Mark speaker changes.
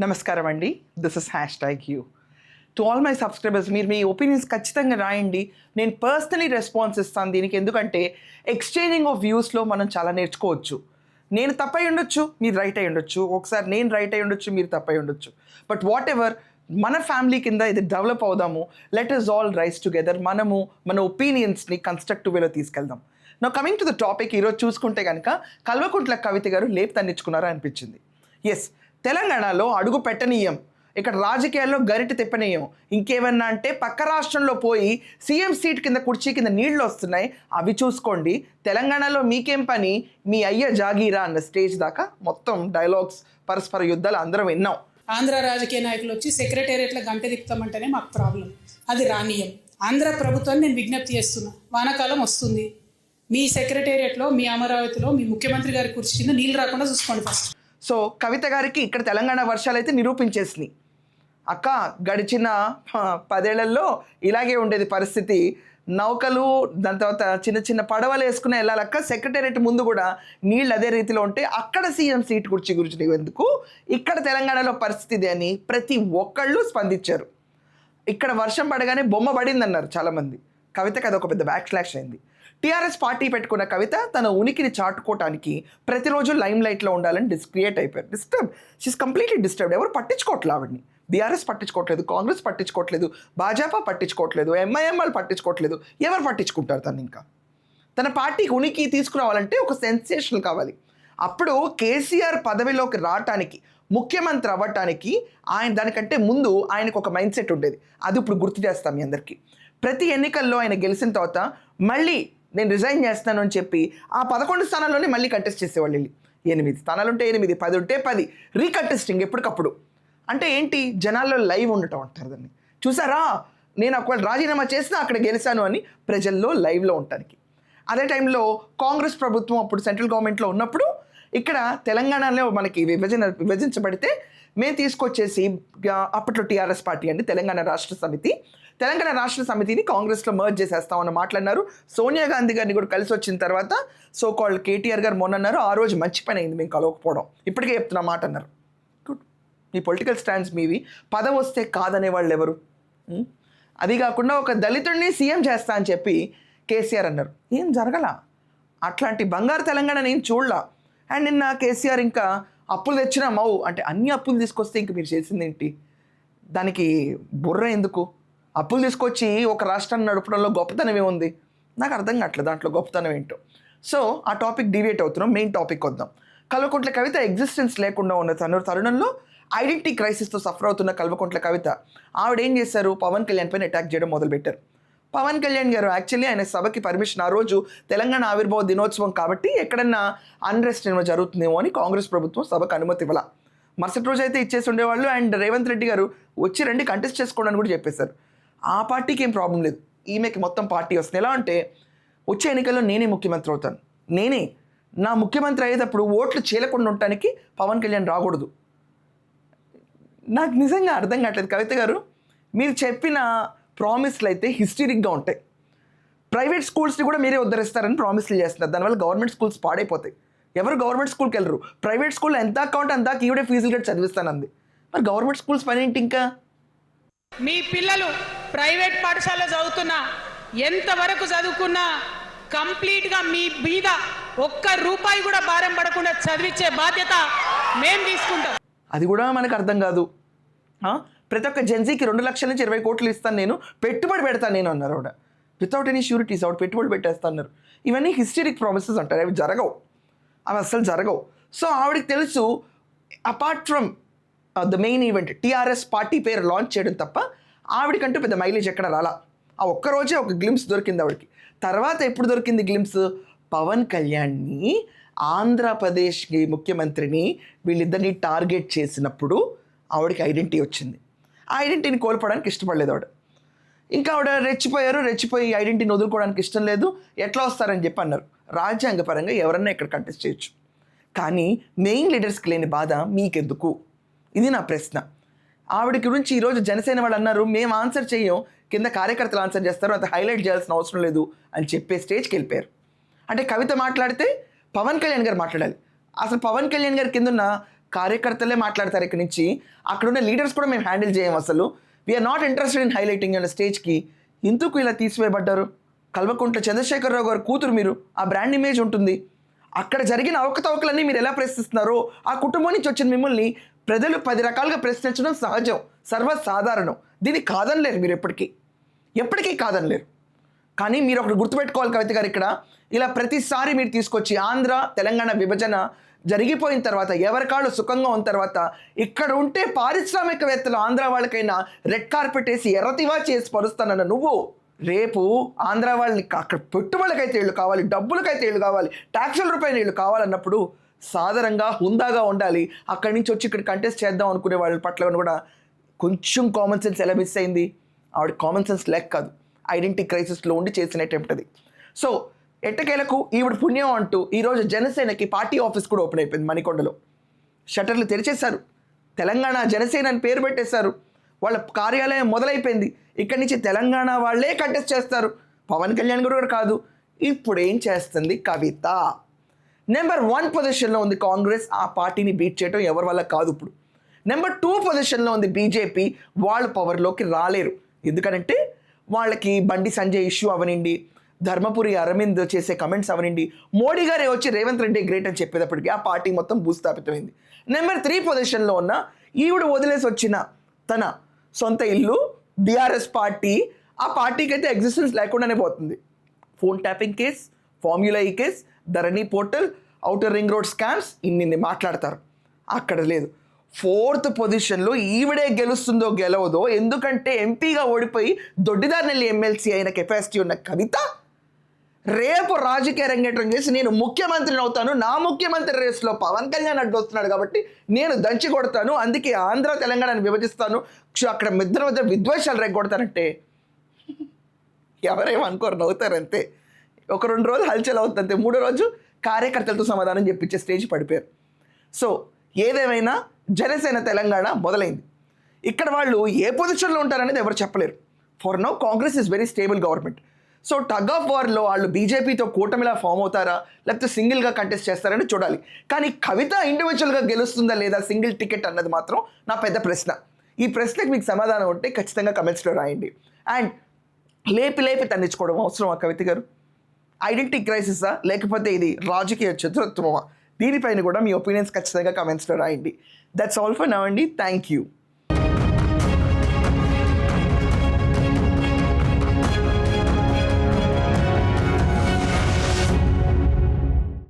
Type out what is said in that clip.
Speaker 1: నమస్కారం అండి. This is #you. To all my subscribers, మీరు మీ ఒపీనియన్స్ ఖచ్చితంగా రాయండి. నేను పర్సనలీ రెస్పాన్స్ ఇస్తాను దీనికి. ఎందుకంటే ఎక్స్చేంజింగ్ ఆఫ్ వ్యూస్లో మనం చాలా నేర్చుకోవచ్చు. నేను తప్పై ఉండొచ్చు, మీరు రైట్ అయి ఉండొచ్చు. ఒకసారి నేను రైట్ అయి ఉండొచ్చు, మీరు తప్పై ఉండొచ్చు. బట్ వాట్ ఎవర్, మన ఫ్యామిలీ కింద ఇది డెవలప్ అవుదాము. Let us all rice together. మనము మన ఒపీనియన్స్ని కన్స్ట్రక్టివ్ వేలో తీసుకెళ్దాం. నా కమింగ్ టు ద టాపిక్, ఈరోజు చూసుకుంటే కనుక కల్వకుంట్ల కవిత గారు లేపు తన్నించుకున్నారా అనిపించింది. ఎస్, తెలంగాణలో అడుగు పెట్టనీయం, ఇక్కడ రాజకీయాల్లో గరిట తిప్పనీయం. ఇంకేమన్నా అంటే పక్క రాష్ట్రంలో పోయి సీఎం సీట్ కింద కుర్చీ కింద నీళ్లు వస్తున్నాయి, అవి చూసుకోండి. తెలంగాణలో మీకేం పని, మీ అయ్య జాగీరా అన్న స్టేజ్ దాకా మొత్తం డైలాగ్స్, పరస్పర యుద్ధాలు అందరం విన్నాం.
Speaker 2: ఆంధ్ర రాజకీయ నాయకులు వచ్చి సెక్రటేరియట్లో గంట తిప్పుతామంటేనే మాకు ప్రాబ్లం. అది రానియం. ఆంధ్ర ప్రభుత్వాన్ని నేను విజ్ఞప్తి చేస్తున్నా, వానాకాలం వస్తుంది, మీ సెక్రటేరియట్లో, మీ అమరావతిలో మీ ముఖ్యమంత్రి గారి కుర్చీ కింద నీళ్ళు రాకుండా చూసుకోండి ఫస్ట్.
Speaker 1: సో కవిత గారికి ఇక్కడ తెలంగాణ వర్షాలు అయితే నిరూపించేసినాయి. అక్క, గడిచిన 10 ఏళ్లలో ఇలాగే ఉండేది పరిస్థితి. నౌకలు, దాని తర్వాత చిన్న చిన్న పడవలు వేసుకుని వెళ్ళాలక్క. సెక్రటేరియట్ ముందు కూడా నీళ్ళు అదే రీతిలో ఉంటే అక్కడ సీఎం సీట్ కుర్చీ గురించి ఎందుకు, ఇక్కడ తెలంగాణలో పరిస్థితి అని ప్రతి ఒక్కళ్ళు స్పందించారు. ఇక్కడ వర్షం పడగానే బొమ్మ పడిందన్నారు చాలామంది. కవితకి అదొక పెద్ద బ్యాక్ స్లాష్ అయింది. టీఆర్ఎస్ పార్టీ పెట్టుకున్న కవిత తన ఉనికిని చాటుకోవటానికి ప్రతిరోజు లైమ్ లైట్లో ఉండాలని క్రియేట్ అయిపోయారు. She's completely disturbed. ఎవరు పట్టించుకోవట్లేదు ఆవిడని. బీఆర్ఎస్ పట్టించుకోవట్లేదు, కాంగ్రెస్ పట్టించుకోవట్లేదు, భాజపా పట్టించుకోవట్లేదు, ఎంఐఎం వాళ్ళు పట్టించుకోవట్లేదు. ఎవరు పట్టించుకుంటారు తను? ఇంకా తన పార్టీకి ఉనికి తీసుకురావాలంటే ఒక సెన్సేషనల్ కావాలి. అప్పుడు కేసీఆర్ పదవిలోకి రావటానికి, ముఖ్యమంత్రి అవ్వటానికి దానికంటే ముందు ఆయనకు ఒక మైండ్ సెట్ ఉండేది. అది ఇప్పుడు గుర్తు చేస్తాం మీ అందరికీ. ప్రతి ఎన్నికల్లో ఆయన గెలిచిన తర్వాత మళ్ళీ నేను రిజైన్ చేస్తాను అని చెప్పి ఆ 11 స్థానాల్లోనే మళ్ళీ కంటెస్ట్ చేసేవాళ్ళు. 8 స్థానాలు ఉంటే 8, 10 ఉంటే 10, రీకంటెస్టింగ్ ఎప్పటికప్పుడు. అంటే ఏంటి, జనాల్లో లైవ్ ఉండటం అంటారు దాన్ని. చూసారా, నేను ఒకవేళ రాజీనామా చేసినా అక్కడ గెలిచాను అని ప్రజల్లో లైవ్లో ఉండటానికి. అదే టైంలో కాంగ్రెస్ ప్రభుత్వం అప్పుడు సెంట్రల్ గవర్నమెంట్లో ఉన్నప్పుడు ఇక్కడ తెలంగాణలో మనకి విభజించబడితే మేము తీసుకొచ్చేసి అప్పట్లో టీఆర్ఎస్ పార్టీ అండి, తెలంగాణ రాష్ట్ర సమితిని కాంగ్రెస్లో మర్జ్ చేసేస్తామని మాట్లాడినారు. సోనియా గాంధీ గారిని కూడా కలిసి వచ్చిన తర్వాత సో కాల్డ్ కేటీఆర్ గారు మొన్న అన్నారు, ఆ రోజు మంచి పని అయింది మేము కలవకపోవడం, ఇప్పటికే చెప్తున్నా మాట అన్నారు. గుడ్, మీ పొలిటికల్ స్టాండ్స్ మీవి. పదవి వస్తే కాదనే వాళ్ళు ఎవరు? అది కాకుండా ఒక దళితుడిని సీఎం చేస్తా అని చెప్పి కేసీఆర్ అన్నారు. ఏం జరగలా, అట్లాంటి బంగారు తెలంగాణ నేను చూడలా. అండ్ నిన్న కేసీఆర్ ఇంకా అప్పులు తెచ్చినా మౌ అంటే అన్ని అప్పులు తీసుకొస్తే ఇంక మీరు చేసింది ఏంటి, దానికి బుర్ర ఎందుకు? అప్పులు తీసుకొచ్చి ఒక రాష్ట్రాన్ని నడపడంలో గొప్పతనం ఏముంది? నాకు అర్థం కావట్లేదు దాంట్లో గొప్పతనం ఏంటో. సో ఆ టాపిక్ డివియేట్ అవుతున్నాం, మెయిన్ టాపిక్ వద్దాం. కల్వకుంట్ల కవిత ఎగ్జిస్టెన్స్ లేకుండా ఉన్న తరుణంలో ఐడెంటిటీ క్రైసిస్తో సఫర్ అవుతున్న కల్వకుంట్ల కవిత ఆవిడ ఏం చేశారు, పవన్ కళ్యాణ్ పైన అటాక్ చేయడం మొదలుపెట్టారు. పవన్ కళ్యాణ్ గారు యాక్చువల్లీ ఆయన సభకి పర్మిషన్, ఆ రోజు తెలంగాణ ఆవిర్భావ దినోత్సవం కాబట్టి ఎక్కడన్నా అన్రెస్ట్ ఏమో జరుగుతుందేమో అని కాంగ్రెస్ ప్రభుత్వం సభకు అనుమతి ఇవ్వాల. మరుసటి రోజు అయితే ఇచ్చేసి ఉండేవాళ్ళు. అండ్ రేవంత్ రెడ్డి గారు వచ్చి రండి కంటెస్ట్ చేసుకోండి అని కూడా చెప్పేశారు. ఆ పార్టీకి ఏం ప్రాబ్లం లేదు, ఈమెకి మొత్తం పార్టీ వస్తుంది. ఎలా అంటే వచ్చే ఎన్నికల్లో నేనే ముఖ్యమంత్రి అవుతాను, నా ముఖ్యమంత్రి అయ్యేటప్పుడు ఓట్లు చీలకుండా ఉండటానికి పవన్ కళ్యాణ్ రాకూడదు. నాకు నిజంగా అర్థం కావట్లేదు. కవిత గారు, మీరు చెప్పిన ప్రామిస్లు అయితే హిస్టరిక్గా ఉంటాయి. ప్రైవేట్ స్కూల్స్ని కూడా మీరే ఉద్ధరిస్తారని ప్రామిస్లు చేస్తున్నారు, దానివల్ల గవర్నమెంట్ స్కూల్స్ పాడైపోతాయి. ఎవరు గవర్నమెంట్ స్కూల్కి వెళ్ళరు. ప్రైవేట్ స్కూల్ ఎంత అకౌంట్ అంతా ఈవిడే ఫీజులు కట్టి చదివిస్తానంది. మరి గవర్నమెంట్ స్కూల్స్ పని ఏంటి? ఇంకా
Speaker 2: మీ పిల్లలు ప్రైవేట్ పాఠశాలలో చదువుతున్నా, ఎంతవరకు చదువుకున్నా కంప్లీట్గా మీ మీద ఒక్క రూపాయి కూడా భారం పడకుండా చదివించే బాధ్యత మేము తీసుకుంటాం.
Speaker 1: అది కూడా మనకు అర్థం కాదు. ప్రతి ఒక్క జెన్సీకి 2 లక్షల నుంచి 20 కోట్లు ఇస్తాను, నేను పెట్టుబడి పెడతాను నేను అన్నారు ఆవిడ. వితౌట్ ఎనీ ష్యూరిటీస్ ఆవిడ పెట్టుబడి పెట్టేస్తా అన్నారు. ఇవన్నీ హిస్టరిక్ ప్రామిసెస్ అంటారు, అవి జరగవు, అవి అస్సలు జరగవు. సో ఆవిడకి తెలుసు, apart from the main event TRS party పేరు లాంచ్ చేయడం తప్ప ఆవిడకంటూ పెద్ద మైలేజ్ ఎక్కడ రాలా. ఆ ఒక్కరోజే ఒక గ్లిమ్స్ దొరికింది ఆవిడకి. తర్వాత ఎప్పుడు దొరికింది గ్లిమ్స్? పవన్ కళ్యాణ్ని, ఆంధ్రప్రదేశ్కి ముఖ్యమంత్రిని, వీళ్ళిద్దరిని టార్గెట్ చేసినప్పుడు ఆవిడకి ఐడెంటిటీ వచ్చింది. ఆ ఐడెంటిటీని కోల్పోవడానికి ఇష్టపడలేదు ఆవిడ. ఇంకా ఆవిడ రెచ్చిపోయి ఐడెంటిటీని వదులుకోవడానికి ఇష్టం లేదు. ఎట్లా వస్తారని చెప్పి అన్నారు. రాజ్యాంగపరంగా ఎవరన్నా ఇక్కడ కంటెస్ట్ చేయొచ్చు, కానీ మెయిన్ లీడర్స్కి లేని బాధ మీకెందుకు? ఇది నా ప్రశ్న. ఆవిడ గురించి ఈరోజు జనసేన వాళ్ళు అన్నారు, మేము ఆన్సర్ చేయం, కింద కార్యకర్తలు ఆన్సర్ చేస్తారు, అంత హైలైట్ చేయాల్సిన అవసరం లేదు అని చెప్పే స్టేజ్కి వెళ్ళిపోయారు. అంటే కవిత మాట్లాడితే పవన్ కళ్యాణ్ గారు మాట్లాడాలి. అసలు పవన్ కళ్యాణ్ గారి కింద ఉన్న కార్యకర్తలే మాట్లాడతారు ఇక్కడి నుంచి, అక్కడున్న లీడర్స్ కూడా మేము హ్యాండిల్ చేయం. అసలు we are not interested in highlighting అన్న స్టేజ్కి ఎందుకు ఇలా తీసివేయబడ్డారు? కల్వకుంట్ల చంద్రశేఖరరావు గారు కూతురు మీరు, ఆ బ్రాండ్ ఇమేజ్ ఉంటుంది. అక్కడ జరిగిన అవకతవకలన్నీ మీరు ఎలా ప్రశ్నిస్తున్నారో, ఆ కుటుంబం నుంచి వచ్చిన మిమ్మల్ని ప్రజలు 10 రకాలుగా ప్రశ్నించడం సహజం, సర్వసాధారణం. దీన్ని కాదనలేరు మీరు, ఎప్పటికీ కాదనలేరు. కానీ మీరు ఒకటి గుర్తుపెట్టుకోవాలి కవిత గారు, ఇక్కడ ఇలా ప్రతిసారి మీరు తీసుకొచ్చి ఆంధ్ర తెలంగాణ విభజన జరిగిపోయిన తర్వాత, ఎవరి కాళ్ళు సుఖంగా ఉన్న తర్వాత, ఇక్కడ ఉంటే పారిశ్రామికవేత్తలు ఆంధ్ర వాళ్ళకైనా రెడ్ కార్పెట్ వేసి ఎర్రతివా చేసి పరుస్తానన్న నువ్వు, రేపు ఆంధ్ర వాళ్ళని అక్కడ పెట్టుబడులకైతే ఇళ్ళు కావాలి, డబ్బులకైతే ఇళ్ళు కావాలి, ట్యాక్సుల రూపాయలు ఇళ్ళు కావాలన్నప్పుడు సాధారణంగా హుందాగా ఉండాలి. అక్కడి నుంచి వచ్చి ఇక్కడ కంటెస్ట్ చేద్దాం అనుకునే వాళ్ళ పట్ల కూడా కొంచెం కామన్ సెన్స్ ఎలా మిస్ అయింది? ఆవిడ కామన్ సెన్స్ లేక కాదు, ఐడెంటిటీ క్రైసిస్లో ఉండి చేసిన అటెంప్ట్ అది. సో ఎట్టకేలకు ఈవిడ పుణ్యం అంటూ ఈరోజు జనసేనకి పార్టీ ఆఫీస్ కూడా ఓపెన్ అయిపోయింది మణికొండలో. షట్టర్లు తెరిచేశారు, తెలంగాణ జనసేన అని పేరు పెట్టేశారు, వాళ్ళ కార్యాలయం మొదలైపోయింది. ఇక్కడి నుంచి తెలంగాణ వాళ్ళే కంటెస్ట్ చేస్తారు, పవన్ కళ్యాణ్ కూడా కాదు. ఇప్పుడు ఏం చేస్తుంది కవిత? నెంబర్ 1 పొజిషన్లో ఉంది కాంగ్రెస్, ఆ పార్టీని బీట్ చేయడం ఎవరి వల్ల కాదు. ఇప్పుడు నెంబర్ 2 పొజిషన్లో ఉంది బీజేపీ, వాళ్ళు పవర్లోకి రాలేరు. ఎందుకంటే వాళ్ళకి బండి సంజయ్ ఇష్యూ అవనండి, ధర్మపురి అరవింద్ చేసే కమెంట్స్ అవనండి, మోడీ గారే వచ్చి రేవంత్ రెడ్డి గ్రేట్ అని చెప్పేటప్పటికి ఆ పార్టీ మొత్తం భూస్థాపితమైంది. నెంబర్ 3 పొజిషన్లో ఉన్న ఈవిడ వదిలేసి వచ్చిన తన సొంత ఇల్లు బీఆర్ఎస్ పార్టీ, ఆ పార్టీకి అయితే ఎగ్జిస్టెన్స్ లేకుండానే పోతుంది. Phone tapping case, formula E case, Dharani portal, outer ring road scams, ఇన్ని మాట్లాడతారు. అక్కడ లేదు. 4th పొజిషన్లో ఈవిడే గెలుస్తుందో గెలవదో, ఎందుకంటే ఎంపీగా ఓడిపోయి దొడ్డిదారినెల్లి ఎమ్మెల్సీ అయిన కెపాసిటీ ఉన్న కవిత రేపు రాజకీయ రంగేట్రం చేసి నేను ముఖ్యమంత్రిని అవుతాను, నా ముఖ్యమంత్రి రేసులో పవన్ కళ్యాణ్ అడ్డు వస్తున్నాడు కాబట్టి నేను దంచి కొడతాను, అందుకే ఆంధ్ర తెలంగాణని విభజిస్తాను, అక్కడ మధ్య విద్వేషాలు రెగ్గొడతానంటే ఎవరేమనుకోరు, నవ్వుతారు అంతే. 1-2 రోజులు హల్చల్ అవుతుంది అంతే, 3వ రోజు కార్యకర్తలతో సమాధానం చెప్పించే స్టేజ్ పడిపోయారు. సో ఏదేమైనా జనసేన తెలంగాణ మొదలైంది. ఇక్కడ వాళ్ళు ఏ పొజిషన్లో ఉంటారనేది ఎవరు చెప్పలేరు. For now Congress is very stable government. So tug of వార్లో వాళ్ళు బీజేపీతో కూటమిలా ఫామ్ అవుతారా, లేకపోతే సింగిల్గా కంటెస్ట్ చేస్తారని చూడాలి. కానీ కవిత ఇండివిజువల్గా గెలుస్తుందా లేదా సింగిల్ టికెట్ అన్నది మాత్రం నా పెద్ద ప్రశ్న. ఈ ప్రశ్నకి మీకు సమాధానం ఉంటే ఖచ్చితంగా కమెంట్స్లో రాయండి. అండ్ లేపి తన్నించుకోవడం అవసరం ఆ కవిత గారు? ఐడెంటిటీ క్రైసిసా లేకపోతే ఇది రాజకీయ చతురత్వమా? దీనిపైన కూడా మీ ఒపీనియన్స్ ఖచ్చితంగా కమెంట్స్లో రాయండి. దట్స్ ఆల్ ఫర్ నౌ అండి. Thank you.